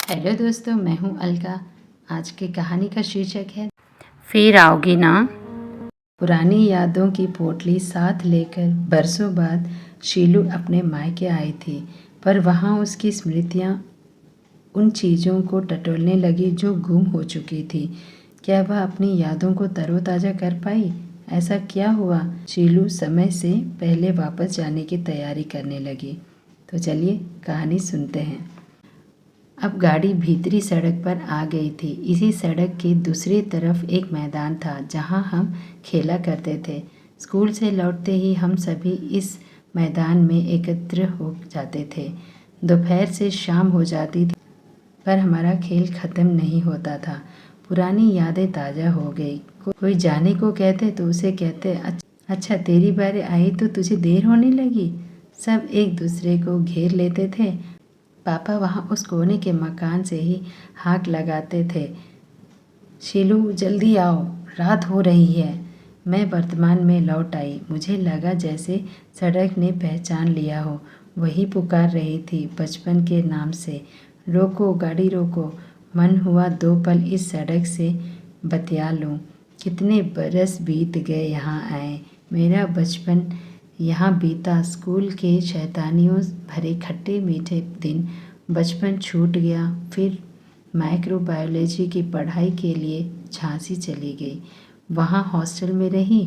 Hello दोस्तों, मैं हूँ अलका। आज की कहानी का शीर्षक है फिर आओगी ना। पुरानी यादों की पोटली साथ लेकर बरसों बाद शीलू अपने मायके आई थी, पर वहाँ उसकी स्मृतियाँ उन चीज़ों को टटोलने लगी जो गुम हो चुकी थी। क्या वह अपनी यादों को तरोताज़ा कर पाई? ऐसा क्या हुआ? शीलू समय से पहले वापस जाने की तैयारी करने लगी। तो चलिए कहानी सुनते हैं। अब गाड़ी भीतरी सड़क पर आ गई थी। इसी सड़क की दूसरी तरफ एक मैदान था जहां हम खेला करते थे। स्कूल से लौटते ही हम सभी इस मैदान में एकत्र हो जाते थे। दोपहर से शाम हो जाती थी, पर हमारा खेल ख़त्म नहीं होता था। पुरानी यादें ताज़ा हो गई। कोई जाने को कहते तो उसे कहते, अच्छा तेरी बारी आई तो तुझे देर होने लगी। सब एक दूसरे को घेर लेते थे। पापा वहाँ उस कोने के मकान से ही हाक लगाते थे, शीलू जल्दी आओ, रात हो रही है। मैं वर्तमान में लौट आई। मुझे लगा जैसे सड़क ने पहचान लिया हो। वही पुकार रही थी बचपन के नाम से, रोको गाड़ी रोको। मन हुआ 2 पल इस सड़क से बतिया लूँ। कितने बरस बीत गए यहाँ आए। मेरा बचपन यहाँ बीता, स्कूल के शैतानियों भरे खट्टे मीठे दिन। बचपन छूट गया। फिर माइक्रोबायोलॉजी की पढ़ाई के लिए झांसी चली गई। वहाँ हॉस्टल में रही।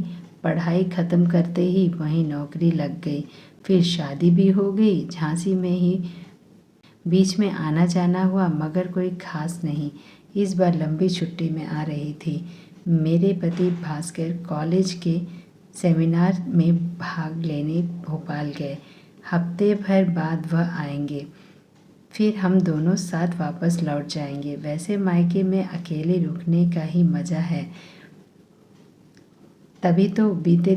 पढ़ाई ख़त्म करते ही वहीं नौकरी लग गई। फिर शादी भी हो गई। झांसी में ही बीच में आना जाना हुआ, मगर कोई खास नहीं। इस बार लंबी छुट्टी में आ रही थी। मेरे पति भास्कर कॉलेज के सेमिनार में भाग लेने भोपाल गए। हफ्ते भर बाद वह आएंगे। फिर हम दोनों साथ वापस लौट जाएंगे। वैसे मायके में अकेले रुकने का ही मज़ा है। तभी तो बीते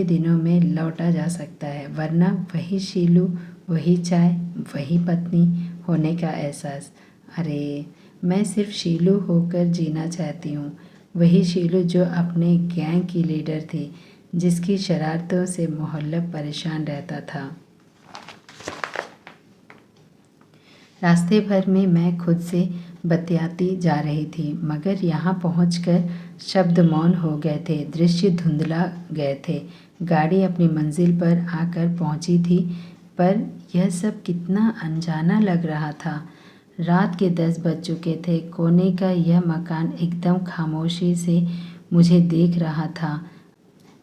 दिनों में लौटा जा सकता है, वरना वही शीलू, वही चाय, वही पत्नी होने का एहसास। अरे मैं सिर्फ शीलू होकर जीना चाहती हूँ। वही शीलू जो अपने गैंग की लीडर थी, जिसकी शरारतों से मोहल्ला परेशान रहता था। रास्ते भर में मैं खुद से बतियाती जा रही थी, मगर यहाँ पहुँचकर शब्द मौन हो गए थे, दृश्य धुंधला गए थे। गाड़ी अपनी मंजिल पर आकर पहुँची थी, पर यह सब कितना अनजाना लग रहा था। रात के 10 बज चुके थे। कोने का यह मकान एकदम खामोशी से मुझे देख रहा था।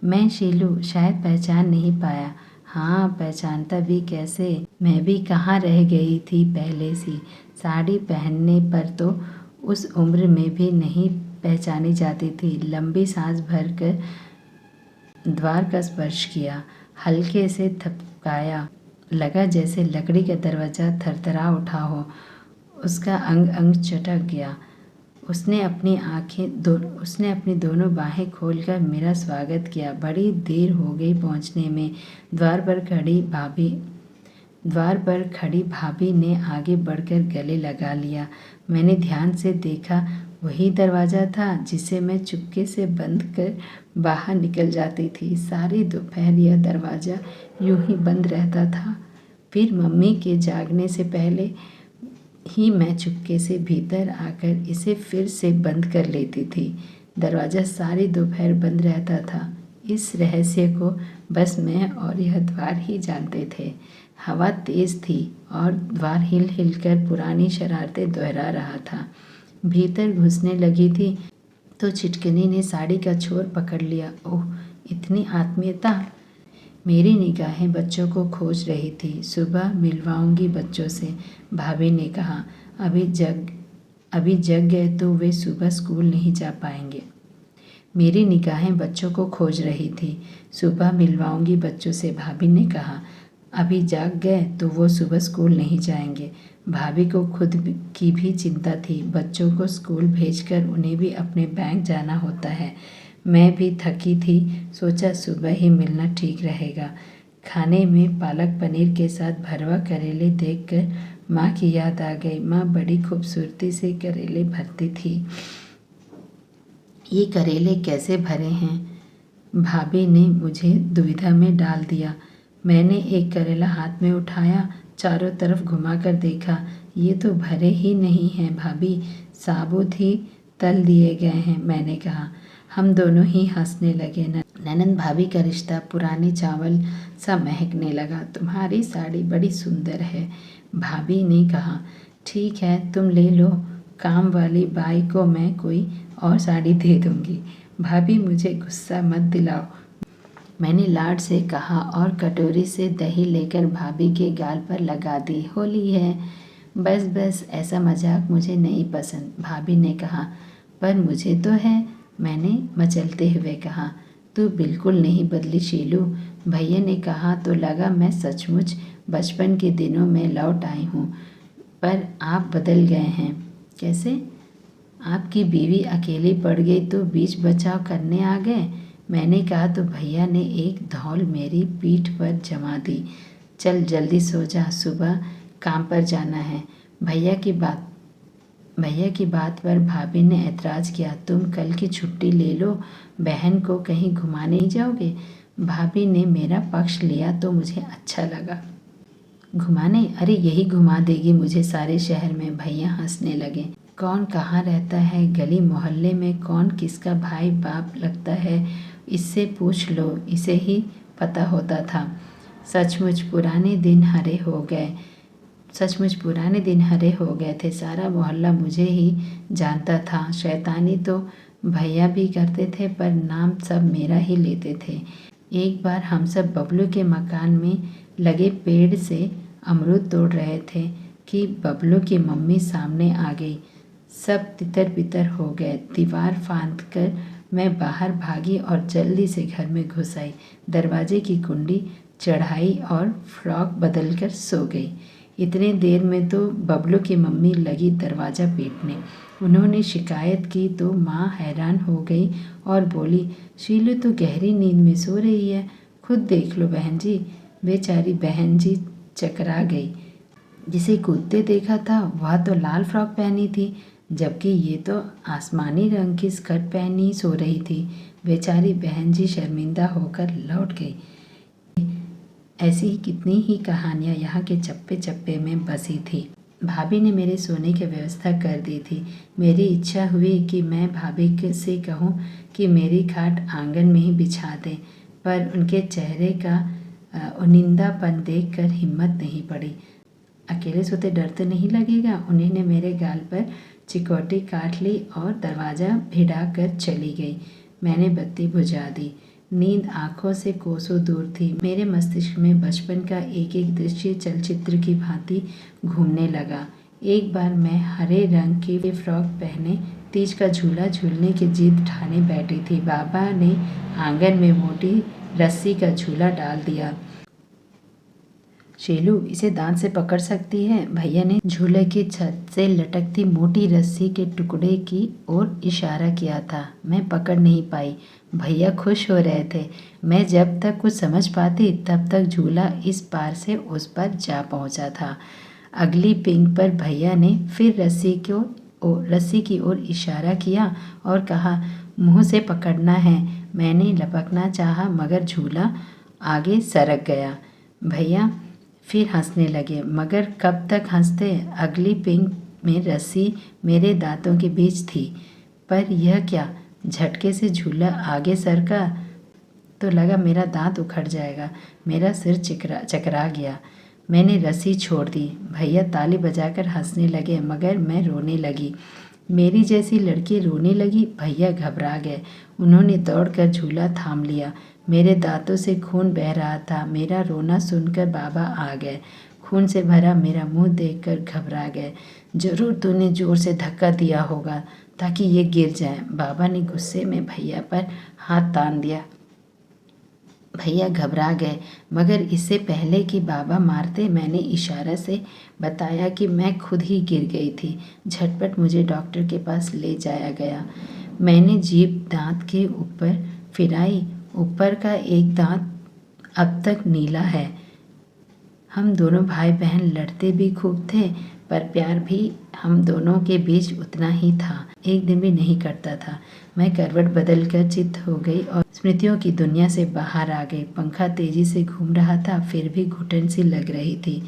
मैं शीलू शायद पहचान नहीं पाया। हाँ, पहचानता भी कैसे, मैं भी कहाँ रह गई थी पहले सी। साड़ी पहनने पर तो उस उम्र में भी नहीं पहचानी जाती थी। लंबी सांस भरकर द्वार का स्पर्श किया, हल्के से थपकाया। लगा जैसे लकड़ी का दरवाज़ा थरथरा उठा हो। उसका अंग अंग चटक गया। उसने अपनी दोनों बाहें खोलकर मेरा स्वागत किया। बड़ी देर हो गई पहुंचने में। द्वार पर खड़ी भाभी ने आगे बढ़कर गले लगा लिया। मैंने ध्यान से देखा, वही दरवाज़ा था जिसे मैं चुपके से बंद कर बाहर निकल जाती थी। सारी दोपहर यह दरवाज़ा यूं ही बंद रहता था। फिर मम्मी के जागने से पहले ही मैं चुपके से भीतर आकर इसे फिर से बंद कर लेती थी। दरवाज़ा सारी दोपहर बंद रहता था। इस रहस्य को बस मैं और यह द्वार ही जानते थे। हवा तेज़ थी और द्वार हिल हिल कर पुरानी शरारतें दोहरा रहा था। भीतर घुसने लगी थी तो छिटकनी ने साड़ी का छोर पकड़ लिया। ओह, इतनी आत्मीयता! मेरी निगाहें बच्चों को खोज रही थी। सुबह मिलवाऊंगी बच्चों से, भाभी ने कहा। अभी जग गए तो वे सुबह स्कूल नहीं जा पाएंगे। मेरी निगाहें बच्चों को खोज रही थी। सुबह मिलवाऊंगी बच्चों से, भाभी ने कहा। अभी जाग गए तो वो सुबह स्कूल नहीं जाएंगे। भाभी को खुद की भी चिंता थी। बच्चों को स्कूल भेजकर उन्हें भी अपने बैंक जाना होता है। मैं भी थकी थी। सोचा सुबह ही मिलना ठीक रहेगा। खाने में पालक पनीर के साथ भरवा करेले देखकर माँ की याद आ गई। माँ बड़ी खूबसूरती से करेले भरती थी। ये करेले कैसे भरे हैं? भाभी ने मुझे दुविधा में डाल दिया। मैंने एक करेला हाथ में उठाया चारों तरफ घुमाकर देखा। ये तो भरे ही नहीं हैं भाभी, साबुत ही तल दिए गए हैं, मैंने कहा। हम दोनों ही हंसने लगे। ननंद भाभी का रिश्ता पुराने चावल सा महकने लगा। तुम्हारी साड़ी बड़ी सुंदर है, भाभी ने कहा। ठीक है, तुम ले लो, काम वाली बाई को मैं कोई और साड़ी दे दूंगी। भाभी मुझे गुस्सा मत दिलाओ, मैंने लाड से कहा और कटोरी से दही लेकर भाभी के गाल पर लगा दी। होली है, बस बस, ऐसा मजाक मुझे नहीं पसंद, भाभी ने कहा। पर मुझे तो है, मैंने मचलते हुए कहा। तू बिल्कुल नहीं बदली शीलू, भैया ने कहा तो लगा मैं सचमुच बचपन के दिनों में लौट आई हूँ। पर आप बदल गए हैं। कैसे? आपकी बीवी अकेली पड़ गई तो बीच बचाव करने आ गए, मैंने कहा तो भैया ने एक धौल मेरी पीठ पर जमा दी। चल जल्दी सो जा, सुबह काम पर जाना है। भैया की बात पर भाभी ने ऐतराज़ किया। तुम कल की छुट्टी ले लो, बहन को कहीं घुमाने नहीं जाओगे? भाभी ने मेरा पक्ष लिया तो मुझे अच्छा लगा। घुमाने? अरे यही घुमा देगी मुझे सारे शहर में। भैया हंसने लगे। कौन कहाँ रहता है, गली मोहल्ले में कौन किसका भाई बाप लगता है, इससे पूछ लो, इसे ही पता होता था। सचमुच पुराने दिन हरे हो गए थे। सारा मोहल्ला मुझे ही जानता था। शैतानी तो भैया भी करते थे पर नाम सब मेरा ही लेते थे। एक बार हम सब बबलू के मकान में लगे पेड़ से अमरूद तोड़ रहे थे कि बबलू की मम्मी सामने आ गई। सब तितर बितर हो गए। दीवार फांद कर मैं बाहर भागी और जल्दी से घर में घुस आई। दरवाजे की कुंडी चढ़ाई और फ्रॉक बदल कर सो गई। इतने देर में तो बबलू की मम्मी लगी दरवाज़ा पीटने। उन्होंने शिकायत की तो माँ हैरान हो गई और बोली, शीलू तो गहरी नींद में सो रही है, खुद देख लो बहन जी। बेचारी बहन जी चकरा गई। जिसे कूदते देखा था वह तो लाल फ्रॉक पहनी थी, जबकि ये तो आसमानी रंग की स्कर्ट पहनी सो रही थी। बेचारी बहन जी शर्मिंदा होकर लौट गई। ऐसी ही कितनी ही कहानियाँ यहाँ के चप्पे चप्पे में बसी थी। भाभी ने मेरे सोने की व्यवस्था कर दी थी। मेरी इच्छा हुई कि मैं भाभी से कहूँ कि मेरी खाट आंगन में ही बिछा दें, पर उनके चेहरे का उनिंदापन देखकर हिम्मत नहीं पड़ी। अकेले सोते डर तो नहीं लगेगा? उन्होंने मेरे गाल पर चिकोटी काट ली और दरवाज़ा भिड़ा कर चली गई। मैंने बत्ती बुझा दी। नींद आंखों से कोसों दूर थी। मेरे मस्तिष्क में बचपन का एक एक दृश्य चलचित्र की भांति घूमने लगा। एक बार मैं हरे रंग की फ्रॉक पहने तीज का झूला झूलने की जिद ठाने बैठी थी। बाबा ने आंगन में मोटी रस्सी का झूला डाल दिया। शीलू, इसे दांत से पकड़ सकती है? भैया ने झूले की छत से लटकती मोटी रस्सी के टुकड़े की ओर इशारा किया था। मैं पकड़ नहीं पाई। भैया खुश हो रहे थे। मैं जब तक कुछ समझ पाती तब तक झूला इस पार से उस पार जा पहुंचा था। अगली पिंग पर भैया ने फिर रस्सी की ओर इशारा किया और कहा, मुंह से पकड़ना है। मैंने लपकना चाहा मगर झूला आगे सरक गया। भैया फिर हंसने लगे, मगर कब तक हंसते? अगली पिंग में रस्सी मेरे दांतों के बीच थी। पर यह क्या, झटके से झूला आगे सरका तो लगा मेरा दांत उखड़ जाएगा। मेरा सिर चकरा गया। मैंने रस्सी छोड़ दी। भैया ताली बजाकर हंसने लगे मगर मैं रोने लगी। मेरी जैसी लड़की रोने लगी। भैया घबरा गए। उन्होंने दौड़कर झूला थाम लिया। मेरे दांतों से खून बह रहा था। मेरा रोना सुनकर बाबा आ गए। खून से भरा मेरा मुंह देखकर घबरा गए। जरूर तूने जोर से धक्का दिया होगा ताकि ये गिर जाए। बाबा ने गुस्से में भैया पर हाथ तान दिया। भैया घबरा गए, मगर इससे पहले कि बाबा मारते मैंने इशारा से बताया कि मैं खुद ही गिर गई थी। झटपट मुझे डॉक्टर के पास ले जाया गया। मैंने जीभ दांत के ऊपर फिराई। ऊपर का एक दांत अब तक नीला है। हम दोनों भाई बहन लड़ते भी खूब थे, पर प्यार भी हम दोनों के बीच उतना ही था। एक दिन भी नहीं कटता था। मैं करवट बदल कर चित्त हो गई और स्मृतियों की दुनिया से बाहर आ गई। पंखा तेजी से घूम रहा था, फिर भी घुटन सी लग रही थी।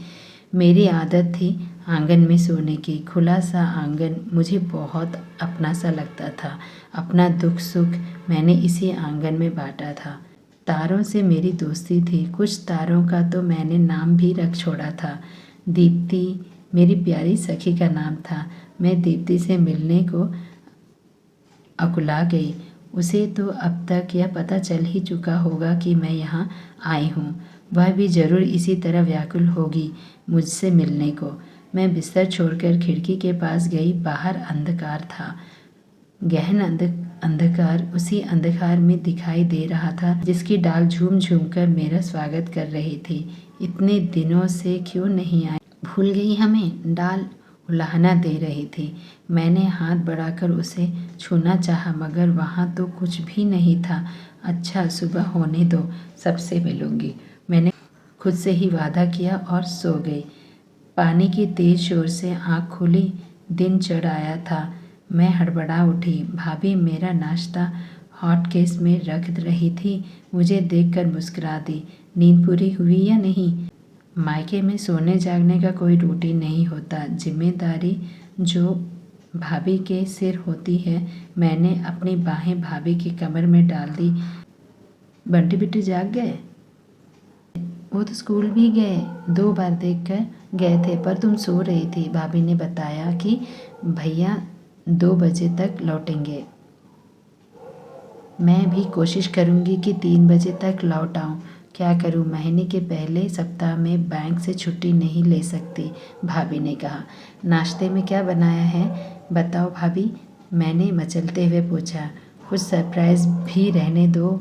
मेरी आदत थी आंगन में सोने की। खुला सा आंगन मुझे बहुत अपना सा लगता था। अपना दुख सुख मैंने इसी आंगन में बांटा था। तारों से मेरी दोस्ती थी। कुछ तारों का तो मैंने नाम भी रख छोड़ा था। दीप्ति मेरी प्यारी सखी का नाम था। मैं दीप्ति से मिलने को अकुला गई। उसे तो अब तक यह पता चल ही चुका होगा कि मैं यहाँ आई हूँ। वह भी ज़रूर इसी तरह व्याकुल होगी मुझसे मिलने को। मैं बिस्तर छोड़कर खिड़की के पास गई। बाहर अंधकार था, गहन अंधकार। उसी अंधकार में दिखाई दे रहा था जिसकी डाल झूम झूम कर मेरा स्वागत कर रही थी। इतने दिनों से क्यों नहीं आई? भूल गई हमें? डाल उलाहना दे रही थी। मैंने हाथ बढ़ाकर उसे छूना चाहा मगर वहाँ तो कुछ भी नहीं था। अच्छा, सुबह होने दो, सबसे मिलूंगी, मैंने खुद से ही वादा किया और सो गई। पानी की तेज शोर से आँख खुली। दिन चढ़ आया था। मैं हड़बड़ा उठी। भाभी मेरा नाश्ता हॉटकेस में रख रही थी। मुझे देखकर मुस्कुरा दी। नींद पूरी हुई या नहीं? मायके में सोने जागने का कोई रूटीन नहीं होता। जिम्मेदारी जो भाभी के सिर होती है। मैंने अपनी बाहें भाभी की कमर में डाल दी। बंटी बिट्टी जाग गए? वो तो स्कूल भी गए, 2 बार देखकर गए थे, पर तुम सो रही थी। भाभी ने बताया कि भैया 2 बजे तक लौटेंगे। मैं भी कोशिश करूंगी कि 3 बजे तक लौट आऊं। क्या करूं, महीने के पहले सप्ताह में बैंक से छुट्टी नहीं ले सकती, भाभी ने कहा। नाश्ते में क्या बनाया है बताओ भाभी, मैंने मचलते हुए पूछा। कुछ सरप्राइज भी रहने दो,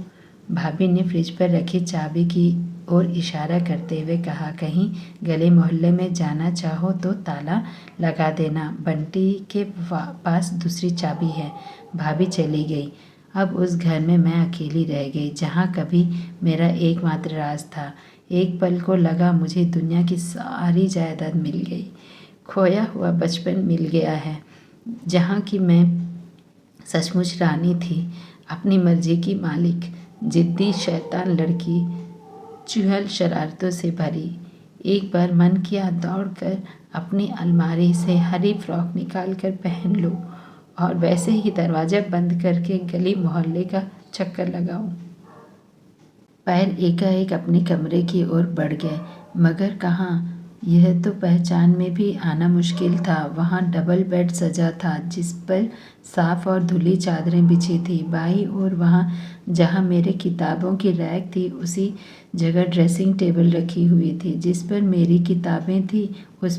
भाभी ने फ्रिज पर रखी चाबी की ओर इशारा करते हुए कहा। कहीं गले मोहल्ले में जाना चाहो तो ताला लगा देना, बंटी के पास दूसरी चाबी है। भाभी चली गई। अब उस घर में मैं अकेली रह गई जहाँ कभी मेरा एकमात्र राज था। एक पल को लगा मुझे दुनिया की सारी जायदाद मिल गई। खोया हुआ बचपन मिल गया है जहाँ की मैं सचमुच रानी थी, अपनी मर्जी की मालिक। जिद्दी शैतान लड़की, चुहल शरारतों से भरी। एक बार मन किया दौड़कर अपनी अलमारी से हरी फ्रॉक निकाल कर पहन लूं और वैसे ही दरवाज़ा बंद करके गली मोहल्ले का चक्कर लगाऊं। पैर एकाएक अपने कमरे की ओर बढ़ गए, मगर कहाँ? यह तो पहचान में भी आना मुश्किल था। वहाँ डबल बेड सजा था जिस पर साफ और धुली चादरें बिछी थी। बाईं ओर वहाँ जहाँ मेरे किताबों की रैक थी उसी जगह ड्रेसिंग टेबल रखी हुई थी जिस पर मेरी किताबें थी उस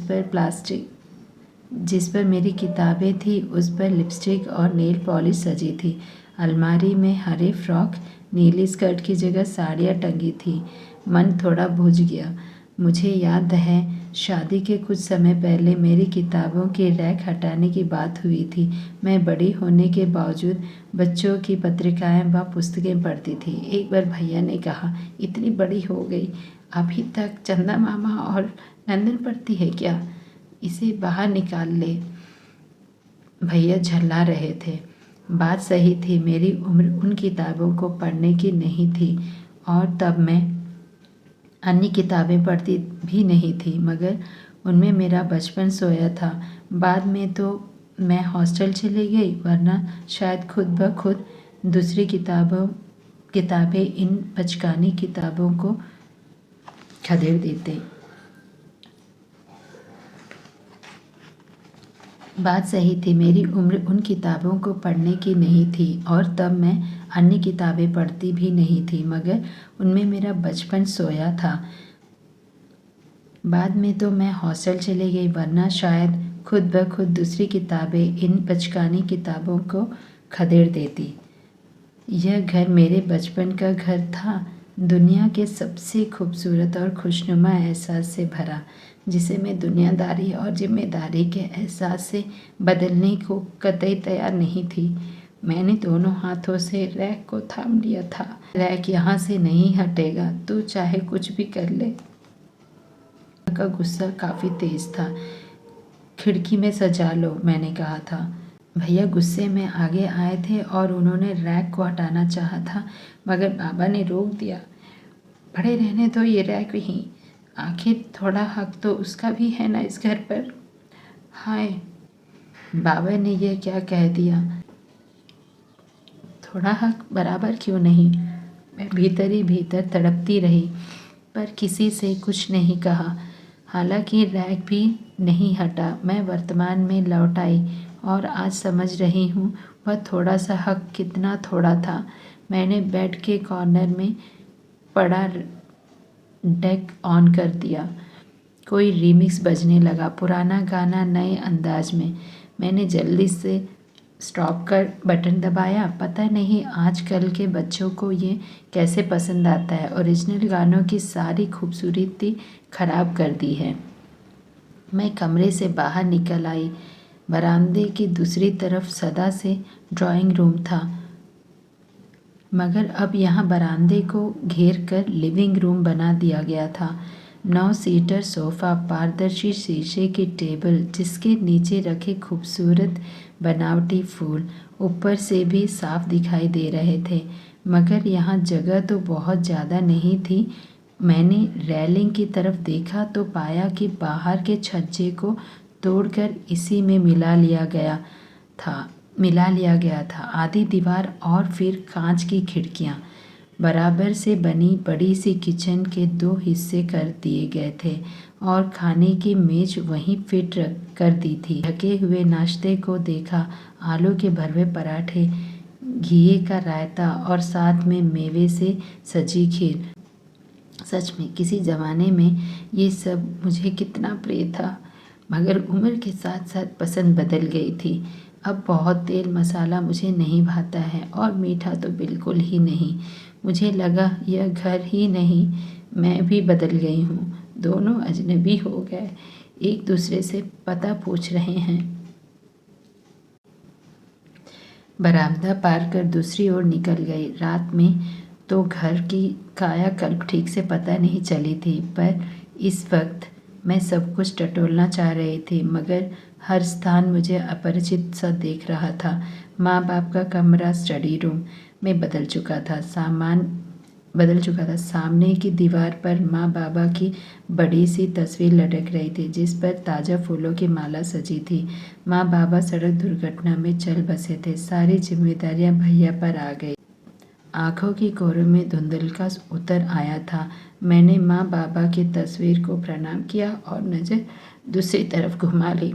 पर लिपस्टिक और नेल पॉलिश सजी थी। अलमारी में हरे फ्रॉक, नीली स्कर्ट की जगह साड़ियाँ टंगी थी। मन थोड़ा बुझ गया। मुझे याद है शादी के कुछ समय पहले मेरी किताबों की रैक हटाने की बात हुई थी। मैं बड़ी होने के बावजूद बच्चों की पत्रिकाएं व पुस्तकें पढ़ती थी। एक बार भैया ने कहा, इतनी बड़ी हो गई, अभी तक चंदा मामा और नंदन पढ़ती है क्या? इसे बाहर निकाल ले। भैया झल्ला रहे थे। बात सही थी। मेरी उम्र उन किताबों को पढ़ने की नहीं थी और तब मैं अन्य किताबें पढ़ती भी नहीं थी, मगर उनमें मेरा बचपन सोया था। बाद में तो मैं हॉस्टल चली गई, वरना शायद खुद ब खुद दूसरी किताबें इन बचकानी किताबों को खदेड़ देते। बात सही थी। मेरी उम्र उन किताबों को पढ़ने की नहीं थी और तब मैं अन्य किताबें पढ़ती भी नहीं थी, मगर उनमें मेरा बचपन सोया था। बाद में तो मैं हॉस्टल चली गई, वरना शायद खुद ब खुद दूसरी किताबें इन बचकानी किताबों को खदेड़ देती। यह घर मेरे बचपन का घर था, दुनिया के सबसे खूबसूरत और खुशनुमा एहसास से भरा, जिसे मैं दुनियादारी और जिम्मेदारी के एहसास से बदलने को कतई तैयार नहीं थी। मैंने दोनों हाथों से रैक को थाम लिया था। रैक यहाँ से नहीं हटेगा, तू चाहे कुछ भी कर ले। का गुस्सा काफ़ी तेज था। खिड़की में सजा लो, मैंने कहा था। भैया गुस्से में आगे आए थे और उन्होंने रैक को हटाना चाहा था, मगर बाबा ने रोक दिया। पड़े रहने दो ये रैक ही, आखिर थोड़ा हक तो उसका भी है ना इस घर पर। हाय, बाबा ने यह क्या कह दिया? थोड़ा हक बराबर क्यों नहीं? मैं भीतर ही भीतर तड़पती रही, पर किसी से कुछ नहीं कहा। हालांकि रैग भी नहीं हटा। मैं वर्तमान में लौट आई और आज समझ रही हूँ वह थोड़ा सा हक कितना थोड़ा था। मैंने बेड के कॉर्नर में पड़ा डेक ऑन कर दिया। कोई रीमिक्स बजने लगा, पुराना गाना नए अंदाज में। मैंने जल्दी से स्टॉप कर बटन दबाया। पता नहीं आजकल के बच्चों को ये कैसे पसंद आता है। ओरिजिनल गानों की सारी खूबसूरती खराब कर दी है। मैं कमरे से बाहर निकल आई। बरामदे की दूसरी तरफ सदा से ड्राइंग रूम था, मगर अब यहाँ बरामदे को घेर कर लिविंग रूम बना दिया गया था। 9 सीटर सोफ़ा, पारदर्शी शीशे की टेबल जिसके नीचे रखे खूबसूरत बनावटी फूल ऊपर से भी साफ दिखाई दे रहे थे, मगर यहाँ जगह तो बहुत ज़्यादा नहीं थी। मैंने रेलिंग की तरफ देखा तो पाया कि बाहर के छज्जे को तोड़कर इसी में मिला लिया गया था आधी दीवार और फिर कांच की खिड़कियाँ। बराबर से बनी बड़ी सी किचन के 2 हिस्से कर दिए गए थे और खाने की मेज वहीं फिट कर दी थी। ढके हुए नाश्ते को देखा, आलू के भरवे पराठे, घिए का रायता और साथ में मेवे से सजी खीर। सच में किसी ज़माने में ये सब मुझे कितना प्रिय था, मगर उम्र के साथ साथ पसंद बदल गई थी। अब बहुत तेल मसाला मुझे नहीं भाता है और मीठा तो बिल्कुल ही नहीं। मुझे लगा यह घर ही नहीं, मैं भी बदल गई हूँ। दोनों अजनबी हो गए, एक दूसरे से पता पूछ रहे हैं। बरामदा पार कर दूसरी ओर निकल गई। रात में तो घर की कायाकल्प ठीक से पता नहीं चली थी, पर इस वक्त मैं सब कुछ टटोलना चाह रही थी, मगर हर स्थान मुझे अपरिचित सा देख रहा था। माँ बाप का कमरा स्टडी रूम में बदल चुका था। सामने की दीवार पर माँ बाबा की बड़ी सी तस्वीर लटक रही थी, जिस पर ताज़ा फूलों की माला सजी थी। माँ बाबा सड़क दुर्घटना में चल बसे थे। सारी जिम्मेदारियाँ भैया पर आ गई। आँखों की कोरों में धुंधलका उतर आया था। मैंने माँ बाबा की तस्वीर को प्रणाम किया और नज़र दूसरी तरफ घुमा ली।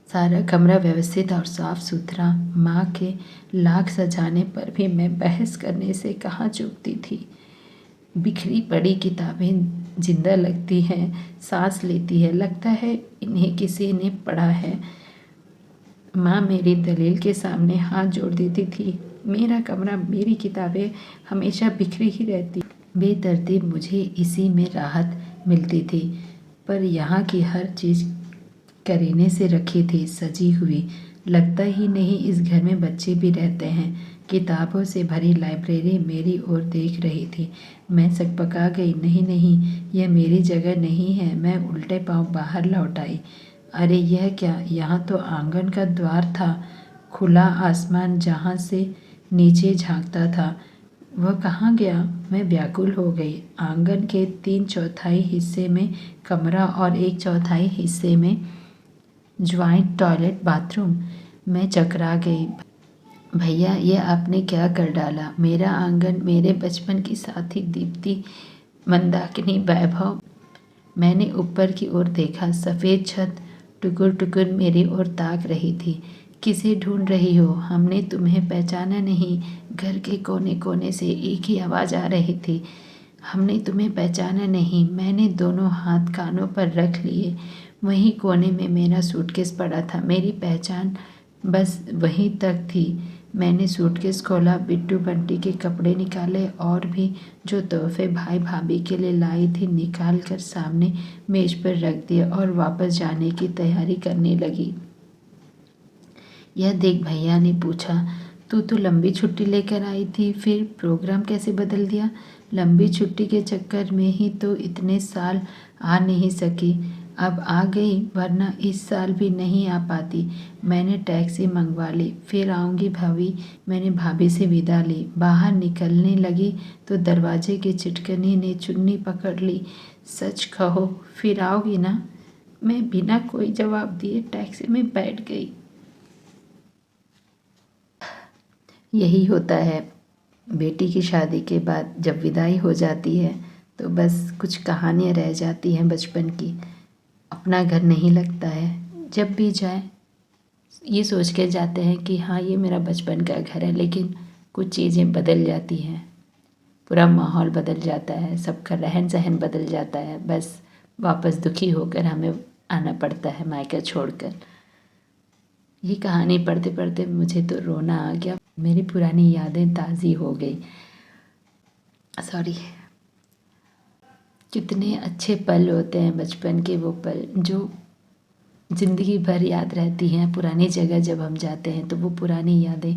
सारा कमरा व्यवस्थित और साफ सुथरा। माँ के लाख सजाने पर भी मैं बहस करने से कहाँ चूकती थी। बिखरी पड़ी किताबें जिंदा लगती हैं, सांस लेती है, लगता है इन्हें किसी ने पढ़ा है। माँ मेरी दलील के सामने हाथ जोड़ देती थी। मेरा कमरा, मेरी किताबें हमेशा बिखरी ही रहती। बेतरतीब मुझे इसी में राहत मिलती थी, पर यहाँ की हर चीज़ करीने से रखी थी, सजी हुई। लगता ही नहीं इस घर में बच्चे भी रहते हैं। किताबों से भरी लाइब्रेरी मेरी ओर देख रही थी। मैं सकपका गई। नहीं नहीं, यह मेरी जगह नहीं है। मैं उल्टे पांव बाहर लौट आई। अरे यह क्या? यहाँ तो आंगन का द्वार था, खुला आसमान जहाँ से नीचे झांकता था, वह कहाँ गया? मैं व्याकुल हो गई। आंगन के 3/4 हिस्से में कमरा और 1/4 हिस्से में ज्वाइंट टॉयलेट बाथरूम। मैं चकरा गई। भैया, ये आपने क्या कर डाला? मेरा आंगन, मेरे बचपन की साथी दीप्ति, मंदाकिनी, वैभव। मैंने ऊपर की ओर देखा। सफ़ेद छत टुकुर टुकुर मेरी ओर ताक रही थी। किसे ढूंढ रही हो? हमने तुम्हें पहचाना नहीं। घर के कोने कोने से एक ही आवाज़ आ रही थी। हमने तुम्हें पहचाना नहीं। मैंने दोनों हाथ कानों पर रख लिए। वहीं कोने में मेरा सूटकेस पड़ा था। मेरी पहचान बस वहीं तक थी। मैंने सूटकेस खोला, बिट्टू बंटी के कपड़े निकाले और भी जो तोहफे भाई भाभी के लिए लाई थी निकाल कर सामने मेज पर रख दिए और वापस जाने की तैयारी करने लगी। यह देख, भैया ने पूछा, तू तो लंबी छुट्टी लेकर आई थी, फिर प्रोग्राम कैसे बदल दिया? लंबी छुट्टी के चक्कर में ही तो इतने साल आ नहीं सकी। अब आ गई, वरना इस साल भी नहीं आ पाती। मैंने टैक्सी मंगवा ली। फिर आऊँगी भाभी। मैंने भाभी से विदा ली। बाहर निकलने लगी तो दरवाजे की चिटकनी ने चुन्नी पकड़ ली। सच कहो फिर आओगी ना? मैं बिना कोई जवाब दिए टैक्सी में बैठ गई। यही होता है, बेटी की शादी के बाद जब विदाई हो जाती है तो बस कुछ कहानियाँ रह जाती हैं बचपन की। अपना घर नहीं लगता है, जब भी जाए ये सोच के जाते हैं कि हाँ ये मेरा बचपन का घर है, लेकिन कुछ चीज़ें बदल जाती हैं, पूरा माहौल बदल जाता है, सबका रहन सहन बदल जाता है, बस वापस दुखी होकर हमें आना पड़ता है मायका छोड़कर। ये कहानी पढ़ते पढ़ते मुझे तो रोना आ गया, मेरी पुरानी यादें ताज़ी हो गई। सॉरी। कितने अच्छे पल होते हैं बचपन के, वो पल जो ज़िंदगी भर याद रहती हैं। पुरानी जगह जब हम जाते हैं तो वो पुरानी यादें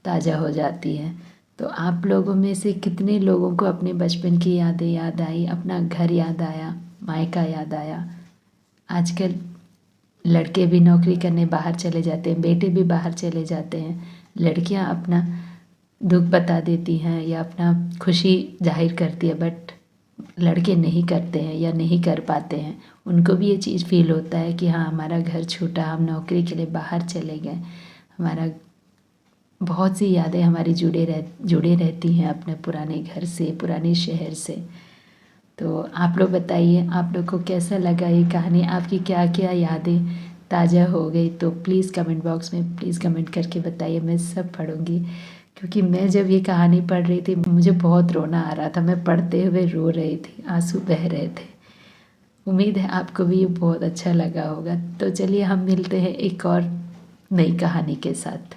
ताज़ा हो जाती हैं। तो आप लोगों में से कितने लोगों को अपने बचपन की यादें याद आई, अपना घर याद आया, मायका याद आया? आजकल लड़के भी नौकरी करने बाहर चले जाते हैं, बेटे भी बाहर चले जाते हैं, लड़कियां अपना दुख बता देती हैं या अपना खुशी जाहिर करती है, बट लड़के नहीं करते हैं या नहीं कर पाते हैं। उनको भी ये चीज़ फील होता है कि हाँ हमारा घर छूटा, हम नौकरी के लिए बाहर चले गए, हमारा बहुत सी यादें हमारी जुड़े रहती हैं अपने पुराने घर से, पुराने शहर से। तो आप लोग बताइए आप लोग को कैसा लगा ये कहानी, आपकी क्या क्या यादें ताज़ा हो गई? तो प्लीज़ कमेंट बॉक्स में प्लीज़ कमेंट करके बताइए, मैं सब पढ़ूँगी। क्योंकि मैं जब ये कहानी पढ़ रही थी मुझे बहुत रोना आ रहा था, मैं पढ़ते हुए रो रही थी, आंसू बह रहे थे। उम्मीद है आपको भी ये बहुत अच्छा लगा होगा। तो चलिए हम मिलते हैं एक और नई कहानी के साथ।